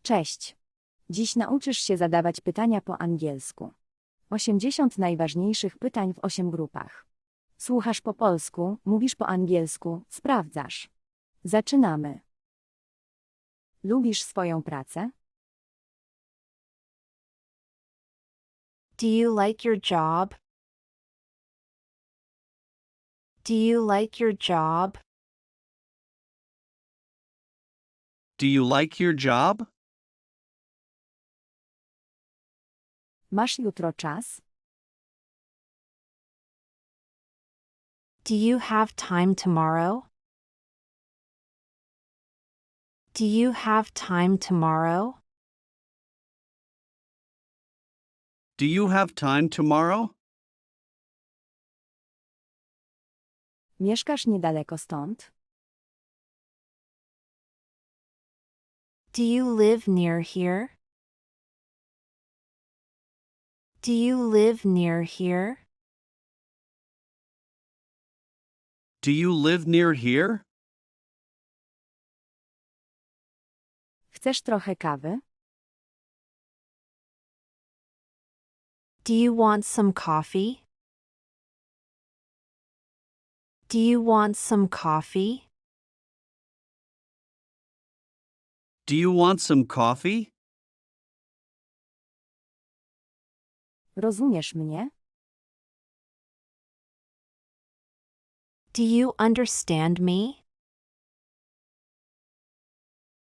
Cześć. Dziś nauczysz się zadawać pytania po angielsku. 80 najważniejszych pytań w 8 grupach. Słuchasz po polsku, mówisz po angielsku, sprawdzasz. Zaczynamy. Lubisz swoją pracę? Do you like your job? Do you like your job? Do you like your job? Masz jutro czas? Do you have time tomorrow? Do you have time tomorrow? Do you have time tomorrow? Mieszkasz niedaleko stąd? Do you live near here? Do you live near here? Do you live near here? Chcesz trochę kawy? Do you want some coffee? Do you want some coffee? Do you want some coffee? Rozumiesz mnie? Do you understand me?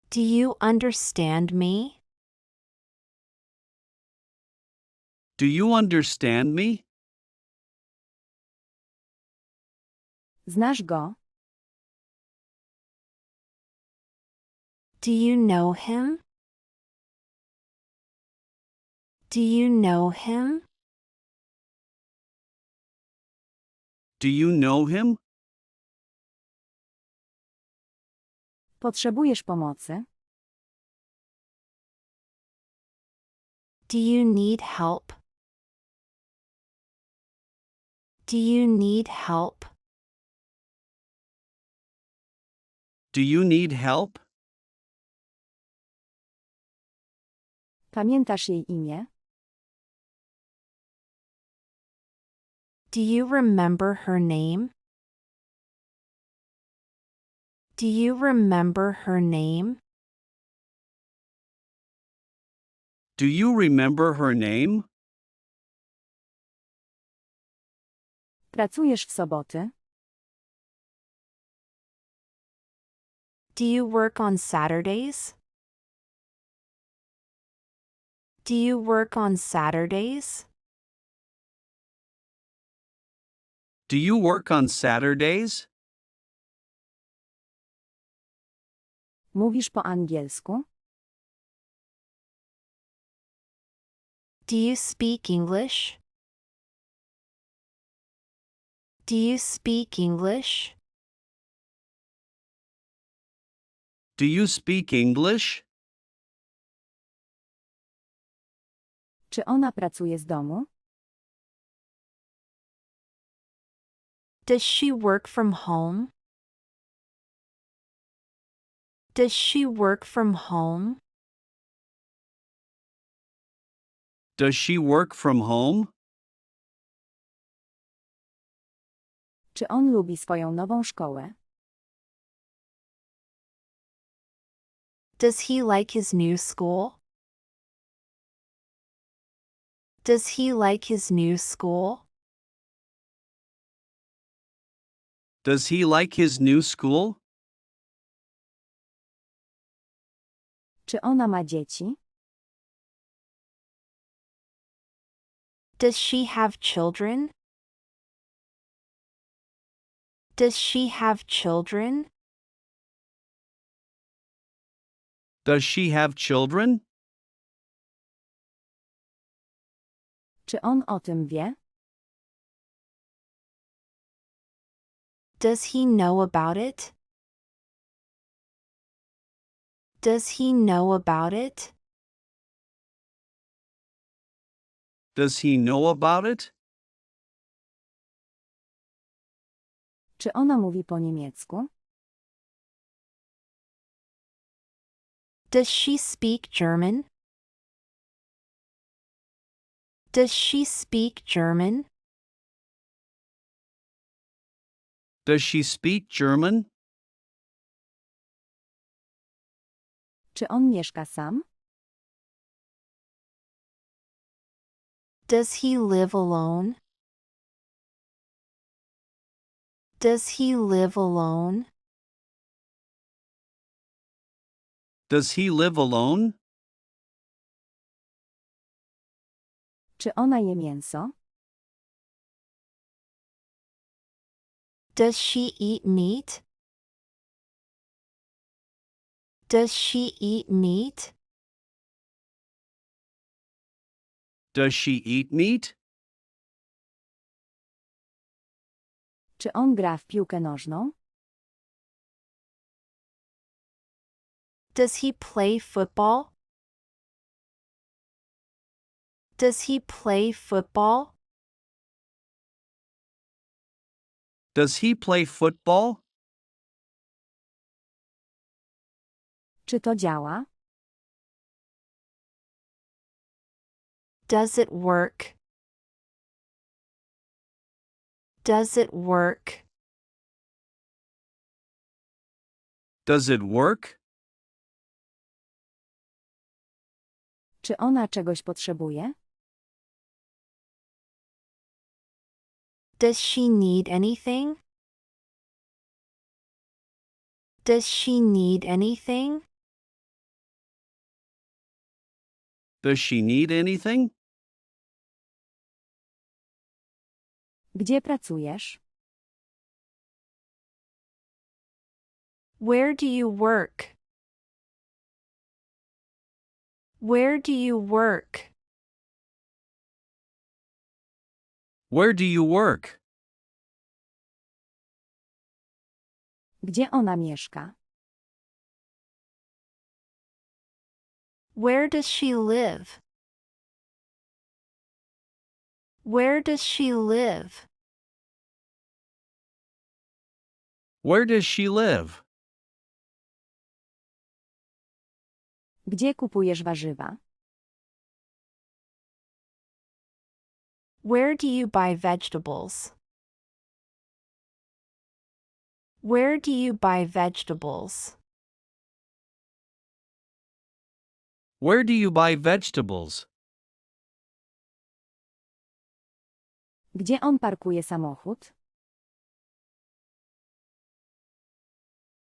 Do you understand me? Do you understand me? Znasz go? Do you know him? Do you know him? Do you know him? Potrzebujesz pomocy? Do you need help? Do you need help? Do you need help? Pamiętasz jej imię? Do you remember her name? Do you remember her name? Do you remember her name? Pracujesz w soboty? Do you work on Saturdays? Do you work on Saturdays? Do you work on Saturdays? Mówisz po angielsku? Do you speak English? Do you speak English? Do you speak English? Czy ona pracuje z domu? Does she work from home? Does she work from home? Does she work from home? Czy on lubi swoją nową szkołę? Does he like his new school? Does he like his new school? Does he like his new school? Czy ona ma dzieci? Does she have children? Does she have children? Does she have children? Czy on o tym wie? Does he know about it? Does he know about it? Does he know about it? Czy ona mówi po niemiecku? Does she speak German? Does she speak German? Does she speak German? Czy on mieszka sam? Does he live alone? Does he live alone? Does he live alone? Czy ona je mięso? Does she eat meat? Does she eat meat? Does she eat meat? Czy on gra w piłkę nożną? Does he play football? Does he play football? Does he play football? Czy to działa? Does it work? Does it work? Does it work? Czy ona czegoś potrzebuje? Does she need anything? Does she need anything? Does she need anything? Gdzie pracujesz? Where do you work? Where do you work? Where do you work? Gdzie ona mieszka? Where does she live? Where does she live? Where does she live? Gdzie kupujesz warzywa? Where do you buy vegetables? Where do you buy vegetables? Where do you buy vegetables? Gdzie on parkuje samochód?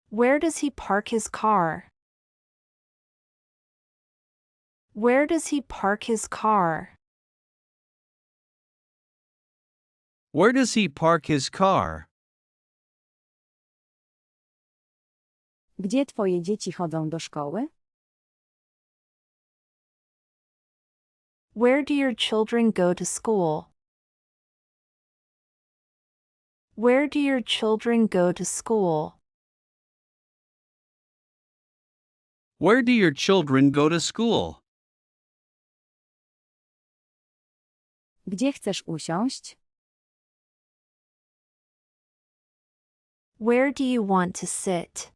Where does he park his car? Where does he park his car? Where does he park his car? Gdzie twoje dzieci chodzą do szkoły? Where do your children go to school? Where do your children go to school? Where do your children go to school? Gdzie chcesz usiąść? Where do you want to sit?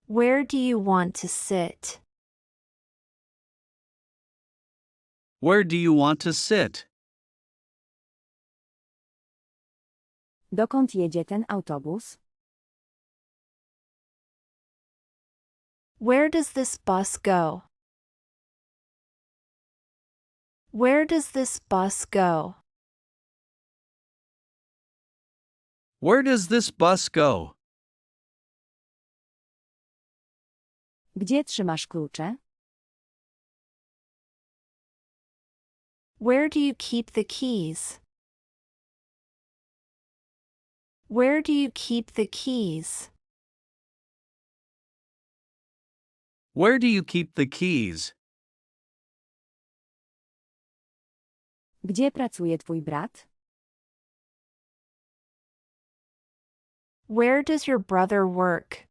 Where do you want to sit? Where do you want to sit? Dokąd jedzie ten autobus? Where does this bus go? Where does this bus go? Where does this bus go? Gdzie trzymasz klucze? Where do you keep the keys? Where do you keep the keys? Where do you keep the keys? Gdzie pracuje twój brat? Where does your brother work?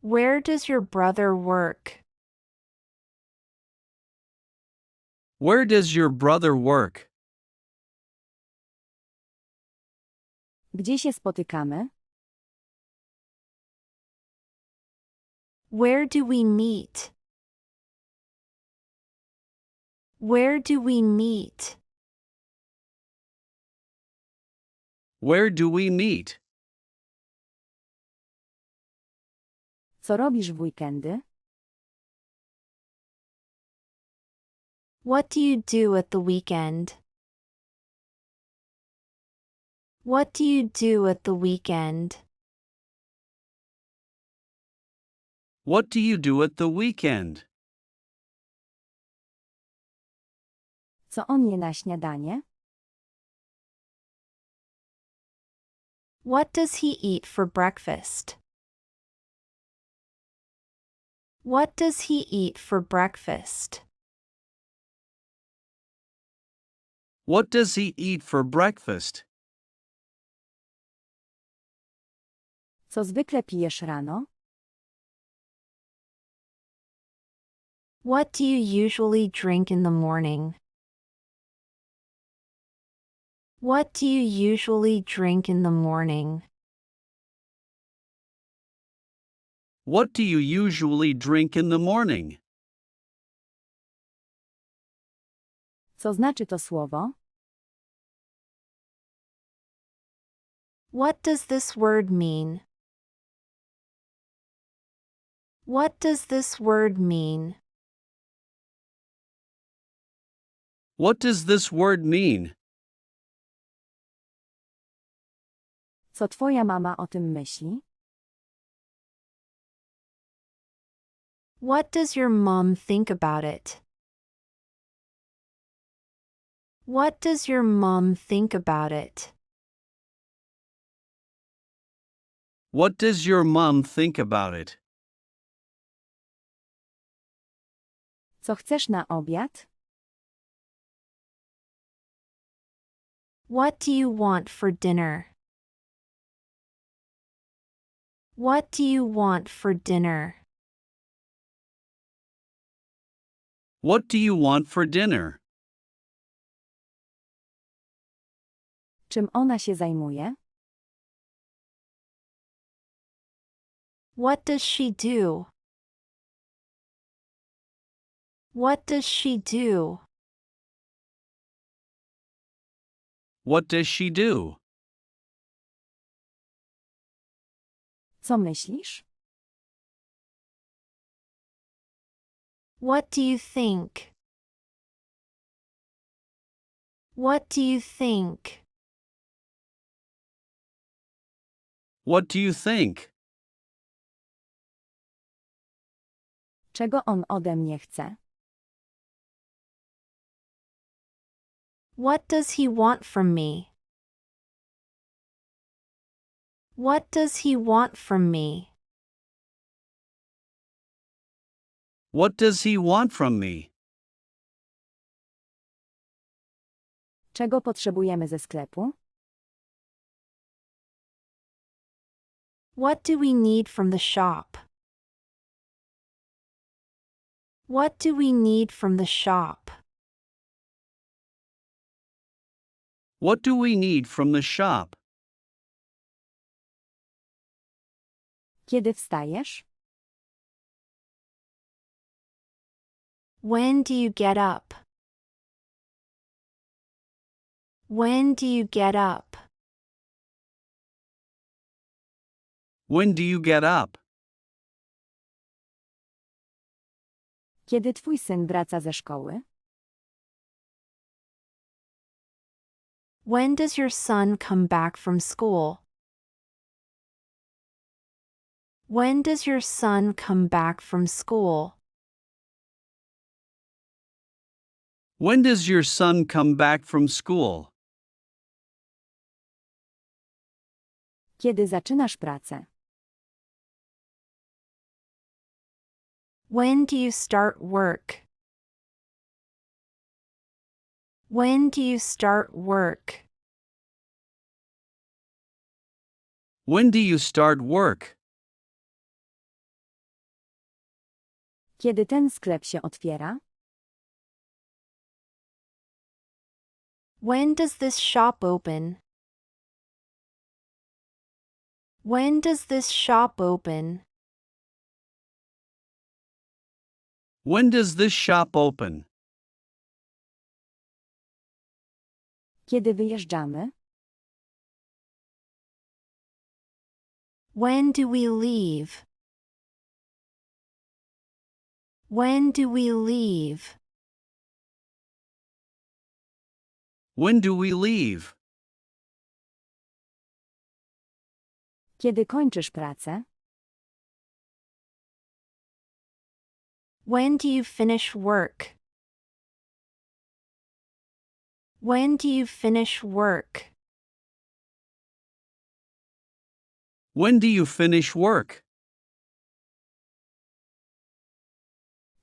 Where does your brother work? Where does your brother work? Gdzie się spotykamy? Where do we meet? Where do we meet? Where do we meet? Co robisz w weekendy? What do you do at the weekend? What do you do at the weekend? What do you do at the weekend? Co on je na śniadanie? What does he eat for breakfast? What does he eat for breakfast? What does he eat for breakfast? Co zwykle pijesz rano? What do you usually drink in the morning? What do you usually drink in the morning? What do you usually drink in the morning? Co znaczy to słowo? What does this word mean? What does this word mean? What does this word mean? Co twoja mama o tym myśli? What does your mom think about it? What does your mom think about it? What does your mom think about it? Co chcesz na obiad? What do you want for dinner? What do you want for dinner? What do you want for dinner? Czym ona się zajmuje? What does she do? What does she do? What does she do? Co myślisz? What do you think? What do you think? What do you think? Czego on ode mnie chce? What does he want from me? What does he want from me? What does he want from me? Czego potrzebujemy ze sklepu? What do we need from the shop? What do we need from the shop? What do we need from the shop? Kiedy wstajesz? When do you get up? When do you get up? When do you get up? Kiedy twój syn wraca ze szkoły? When does your son come back from school? When does your son come back from school? When does your son come back from school? Kiedy zaczynasz pracę? When do you start work? When do you start work? When do you start work? Kiedy ten sklep się otwiera? When does this shop open? When does this shop open? When does this shop open? Kiedy wyjeżdżamy? When do we leave? When do we leave? When do we leave? Kiedy kończysz pracę? When do you finish work? When do you finish work? When do you finish work?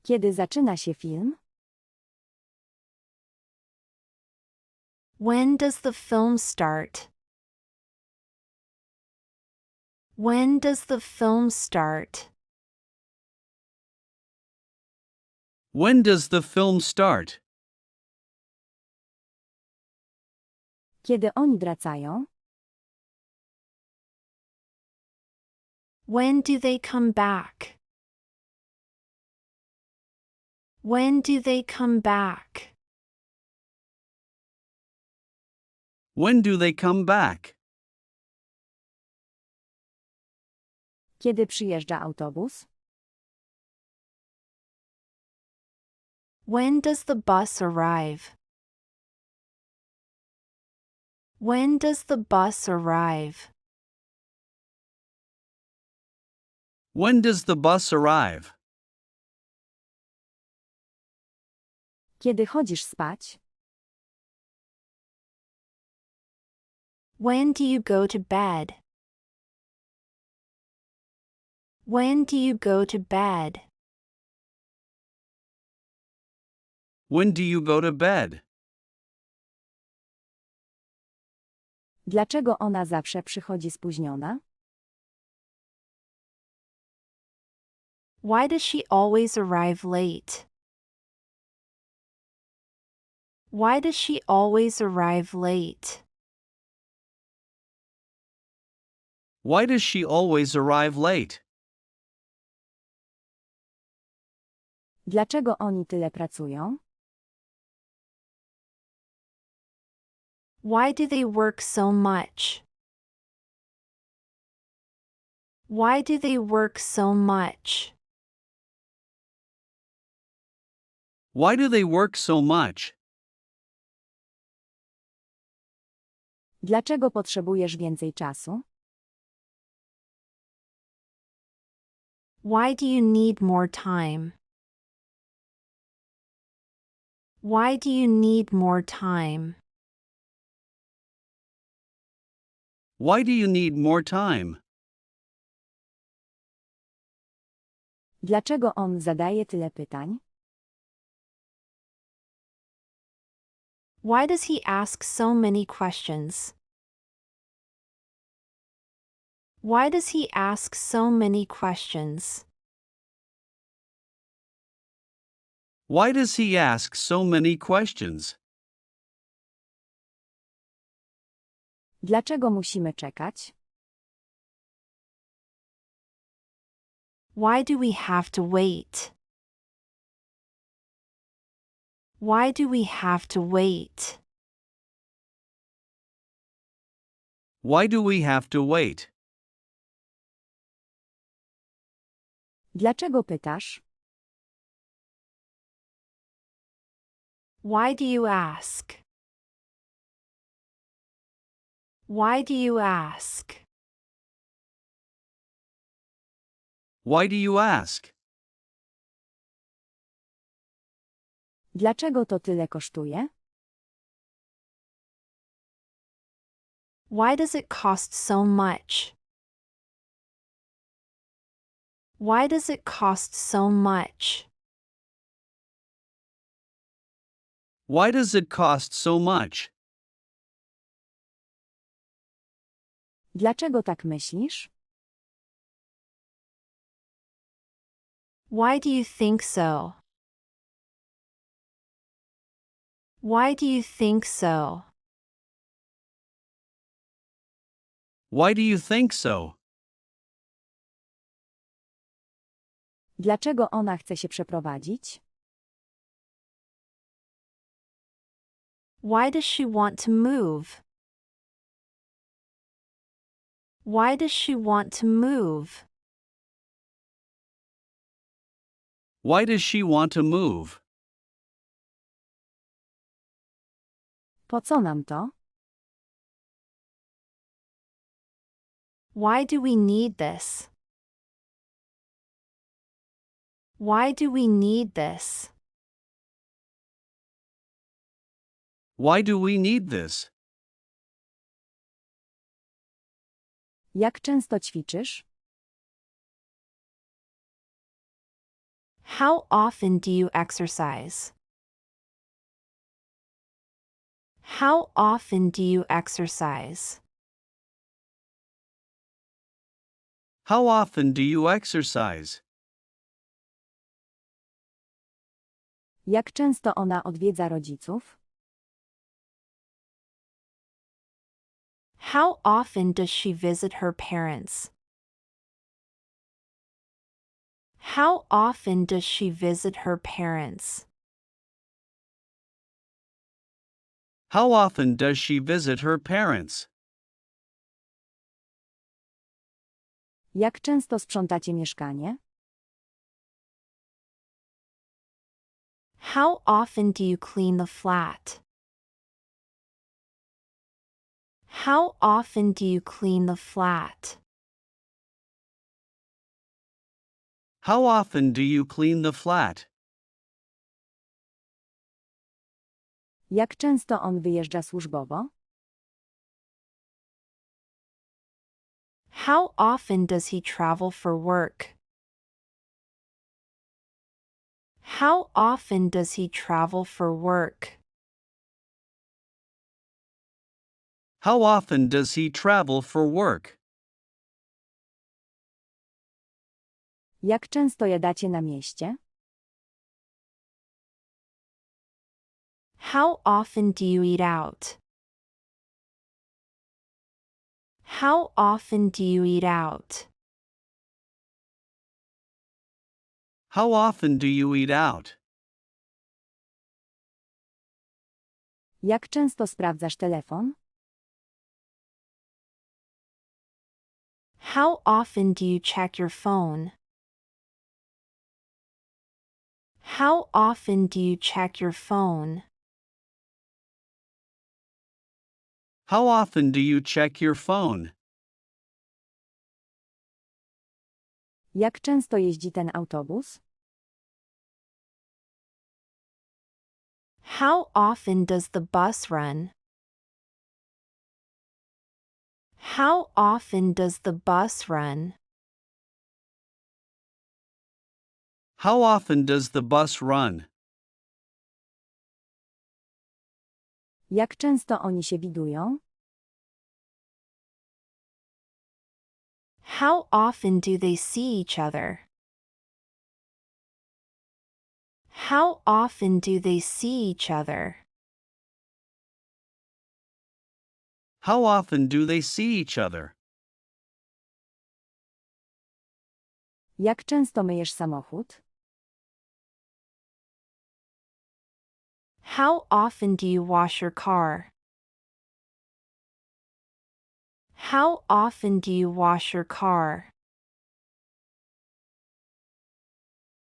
Kiedy zaczyna się film? When does the film start? When does the film start? When does the film start? Kiedy oni wracają? When do they come back? When do they come back? When do they come back? Kiedy przyjeżdża autobus? When does the bus arrive? When does the bus arrive? When does the bus arrive? Kiedy chodzisz spać? When do you go to bed? When do you go to bed? When do you go to bed? Dlaczego ona zawsze przychodzi spóźniona? Why does she always arrive late? Why does she always arrive late? Why does she always arrive late? Dlaczego oni tyle pracują? Why do they work so much? Why do they work so much? Why do they work so much? Dlaczego potrzebujesz więcej czasu? Why do you need more time? Why do you need more time? Why do you need more time? Dlaczego on zadaje tyle pytań? Why does he ask so many questions? Why does he ask so many questions? Why does he ask so many questions? Dlaczego musimy czekać? Why do we have to wait? Why do we have to wait? Why do we have to wait? Dlaczego pytasz? Why do you ask? Why do you ask? Why do you ask? Dlaczego to tyle kosztuje? Why does it cost so much? Why does it cost so much? Why does it cost so much? Dlaczego tak myślisz? Why do you think so? Why do you think so? Why do you think so? Dlaczego ona chce się przeprowadzić? Why does she want to move? Why does she want to move? Why does she want to move? Po co nam to? Why do we need this? Why do we need this? Why do we need this? Jak często ćwiczysz? How often do you exercise? How often do you exercise? How often do you exercise? Jak często ona odwiedza rodziców? How often does she visit her parents? How often does she visit her parents? How often does she visit her parents? Jak często sprzątacie mieszkanie? How often do you clean the flat? How often do you clean the flat? How often do you clean the flat? Jak często on wyjeżdża służbowo? How often does he travel for work? How often does he travel for work? How often does he travel for work? Jak często jadacie na mieście? How often do you eat out? How often do you eat out? How often do you eat out? Jak często sprawdzasz telefon? How often do you check your phone? How often do you check your phone? How often do you check your phone? Jak często jeździ ten autobus? How often does the bus run? How often does the bus run? How often does the bus run? Jak często oni się widują? How often do they see each other? How often do they see each other? How often do they see each other? Jak często myjesz samochód? How often do you wash your car? How often do you wash your car?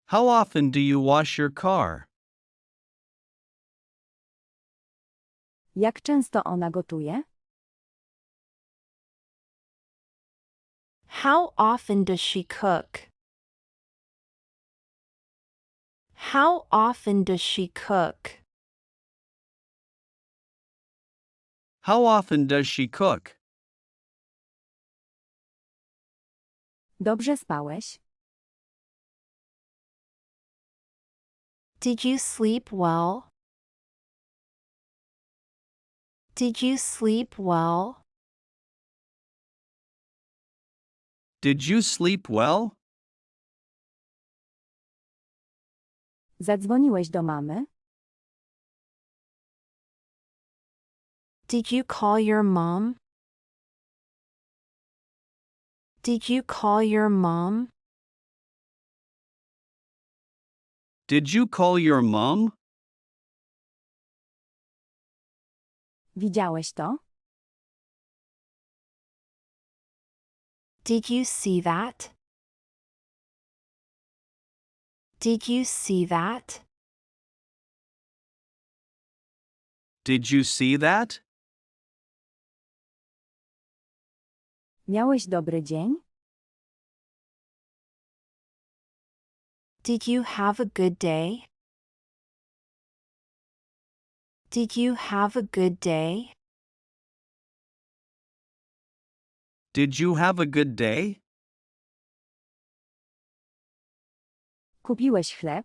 How often do you wash your car? Jak często ona gotuje? How often does she cook? How often does she cook? How often does she cook? Dobrze spałeś? Did you sleep well? Did you sleep well? Did you sleep well? Zadzwoniłeś do mamy? Did you call your mom? Did you call your mom? Did you call your mom? Widziałeś to? Did you see that? Did you see that? Did you see that? Miałeś dobry dzień? Did you have a good day? Did you have a good day? Did you have a good day? Kupiłeś chleb?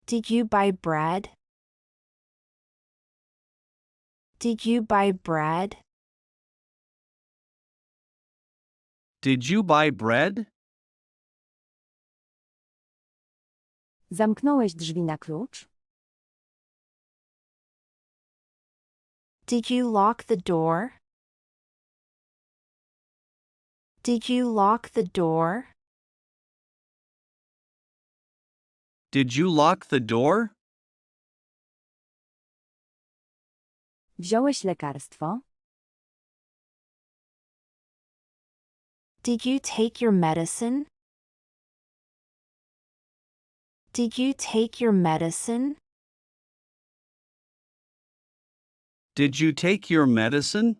Did you buy bread? Did you buy bread? Did you buy bread? Zamknąłeś drzwi na klucz? Did you lock the door? Did you lock the door? Did you lock the door? Wziąłeś lekarstwo? Did you take your medicine? Did you take your medicine? Did you take your medicine?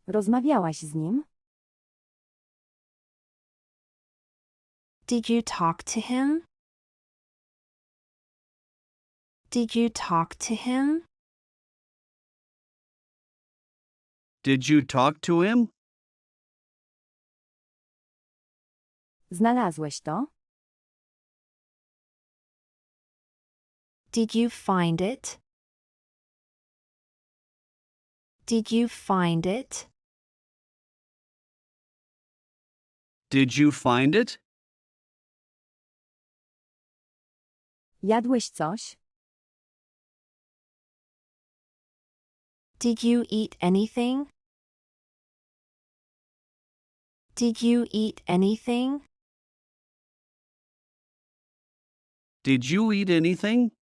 Rozmawiałaś z nim? Did you talk to him? Did you talk to him? Did you talk to him? Znalazłeś to? Did you find it? Did you find it? Did you find it? Jadłeś coś? Did you eat anything? Did you eat anything? Did you eat anything?